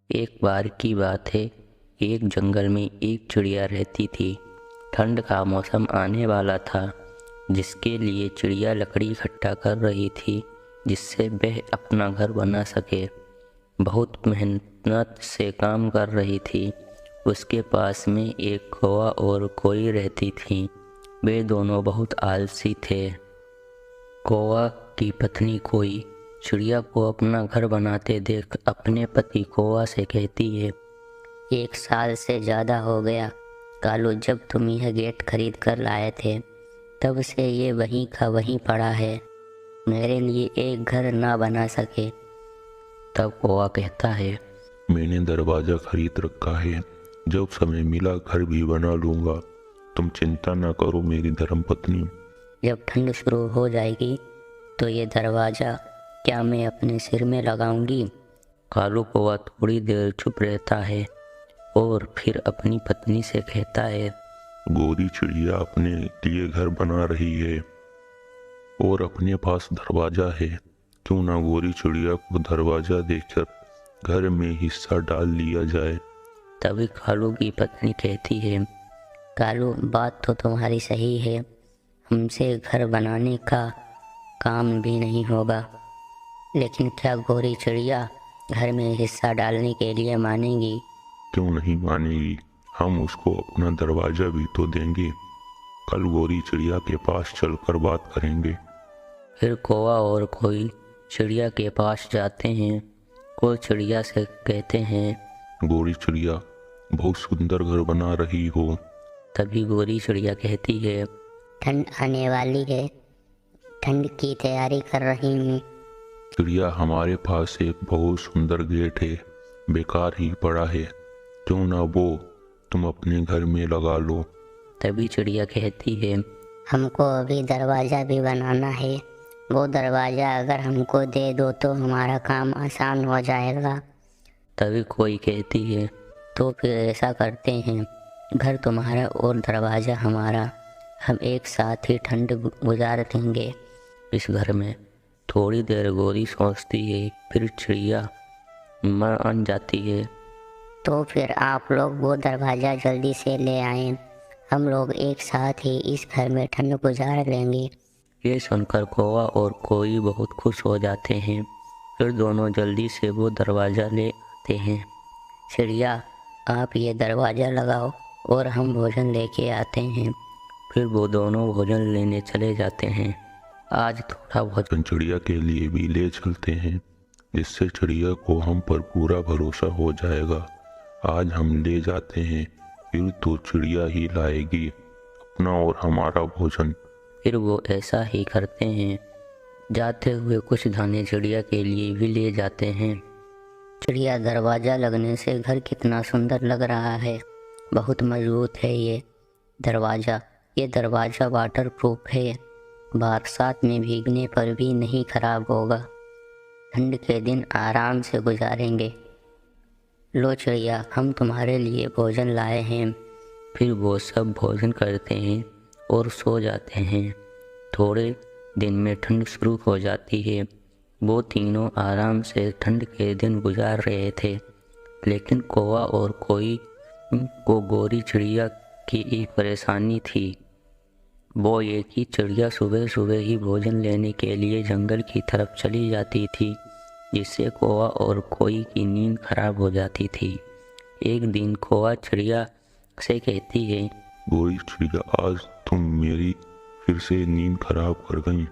एक बार की बात है, एक जंगल में एक चिड़िया रहती थी। ठंड का मौसम आने वाला था, जिसके लिए चिड़िया लकड़ी इकट्ठा कर रही थी, जिससे वह अपना घर बना सके। बहुत मेहनत से काम कर रही थी। उसके पास में एक कौवा और कोई रहती थी। वे दोनों बहुत आलसी थे। कौवा की पत्नी कोई चिड़िया को अपना घर बनाते देख अपने पति कौवा से कहती है, 1 साल से ज़्यादा हो गया कालू, जब तुम यह गेट खरीद कर लाए थे तब से ये वहीं का वहीं पड़ा है। मेरे लिए एक घर ना बना सके। तब कौवा कहता है, मैंने दरवाज़ा खरीद रखा है, जब समय मिला घर भी बना लूँगा। तुम चिंता ना करो मेरी धर्मपत्नी। जब ठंड शुरू हो जाएगी तो ये दरवाज़ा क्या मैं अपने सिर में लगाऊंगी। कालू कौवा थोड़ी देर चुप रहता है और फिर अपनी पत्नी से कहता है, गोरी चिड़िया अपने लिए घर बना रही है और अपने पास दरवाज़ा है। क्यों ना गोरी चिड़िया को दरवाज़ा देकर घर में हिस्सा डाल लिया जाए। तभी कालू की पत्नी कहती है, कालू, बात तो तुम्हारी सही है, हमसे घर बनाने का काम भी नहीं होगा, लेकिन क्या गोरी चिड़िया घर में हिस्सा डालने के लिए मानेगी? क्यों नहीं मानेगी, हम उसको अपना दरवाज़ा भी तो देंगे। कल गोरी चिड़िया के पास चलकर बात करेंगे। फिर कौवा और कोई चिड़िया के पास जाते हैं और चिड़िया से कहते हैं, गोरी चिड़िया बहुत सुंदर घर बना रही हो। तभी गोरी चिड़िया कहती है, ठंड आने वाली है, ठंड की तैयारी कर रही हूँ। चिड़िया हमारे पास एक बहुत सुंदर गेट है, बेकार ही पड़ा है, क्यों ना वो तुम अपने घर में लगा लो। तभी चिड़िया कहती है, हमको अभी दरवाज़ा भी बनाना है, वो दरवाज़ा अगर हमको दे दो तो हमारा काम आसान हो जाएगा। तभी कोई कहती है, तो फिर ऐसा करते हैं, घर तुम्हारा और दरवाज़ा हमारा, हम एक साथ ही ठंड गुजार देंगे। इस घर में थोड़ी देर गोरी सोचती है, फिर चिड़िया मान जाती है। तो फिर आप लोग वो दरवाज़ा जल्दी से ले आएं, हम लोग एक साथ ही इस घर में ठंड गुजार लेंगे। ये सुनकर कौवा और कोई बहुत खुश हो जाते हैं। फिर दोनों जल्दी से वो दरवाज़ा ले आते हैं। चिड़िया, आप ये दरवाज़ा लगाओ और हम भोजन लेके आते हैं। फिर वो दोनों भोजन लेने चले जाते हैं। आज थोड़ा भोजन चिड़िया के लिए भी ले चलते हैं, जिससे चिड़िया को हम पर पूरा भरोसा हो जाएगा। आज हम ले जाते हैं, फिर तो चिड़िया ही लाएगी अपना और हमारा भोजन। फिर वो ऐसा ही करते हैं। जाते हुए कुछ दाने चिड़िया के लिए भी ले जाते हैं। चिड़िया, दरवाज़ा लगने से घर कितना सुंदर लग रहा है, बहुत मजबूत है ये दरवाज़ा वाटर प्रूफ है, बरसात में भीगने पर भी नहीं खराब होगा, ठंड के दिन आराम से गुजारेंगे। लो चिड़िया, हम तुम्हारे लिए भोजन लाए हैं। फिर वो सब भोजन करते हैं और सो जाते हैं। थोड़े दिन में ठंड शुरू हो जाती है। वो तीनों आराम से ठंड के दिन गुजार रहे थे, लेकिन कौवा और कोई को गोरी चिड़िया की एक परेशानी थी। वो ये कि चिड़िया सुबह सुबह ही भोजन लेने के लिए जंगल की तरफ चली जाती थी, जिससे कौवा और कोई की नींद खराब हो जाती थी। एक दिन कौवा चिड़िया से कहती है, गोरी चिड़िया, आज तुम मेरी फिर से नींद खराब कर गई,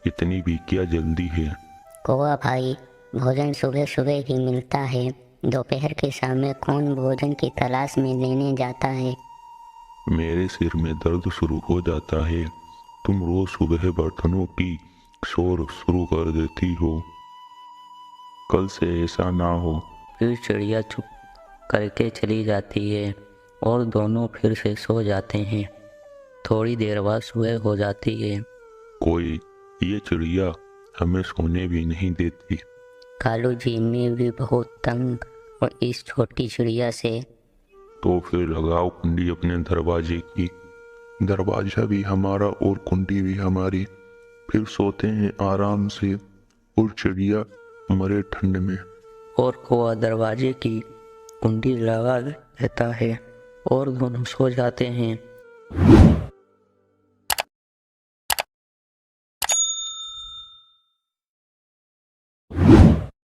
इतनी भी क्या जल्दी है। कौवा भाई, भोजन सुबह सुबह ही मिलता है, दोपहर के समय कौन भोजन की तलाश में लेने जाता है। मेरे सिर में दर्द शुरू हो जाता है, तुम रोज सुबह बर्तनों की शोर शुरू कर देती हो, कल से ऐसा ना हो। फिर चिड़िया चुप करके चली जाती है और दोनों फिर से सो जाते हैं। थोड़ी देर बाद सुबह हो जाती है। कोई ये चिड़िया हमें सोने भी नहीं देती। कालू जी, मैं भी बहुत तंग और इस छोटी चिड़िया से। तो फिर लगाओ कुंडी अपने दरवाजे की, दरवाजा भी हमारा और कुंडी भी हमारी, फिर सोते हैं आराम से और चिड़िया मरे ठंड में। और कौवा दरवाजे की कुंडी लगा देता है और दोनों सो जाते हैं।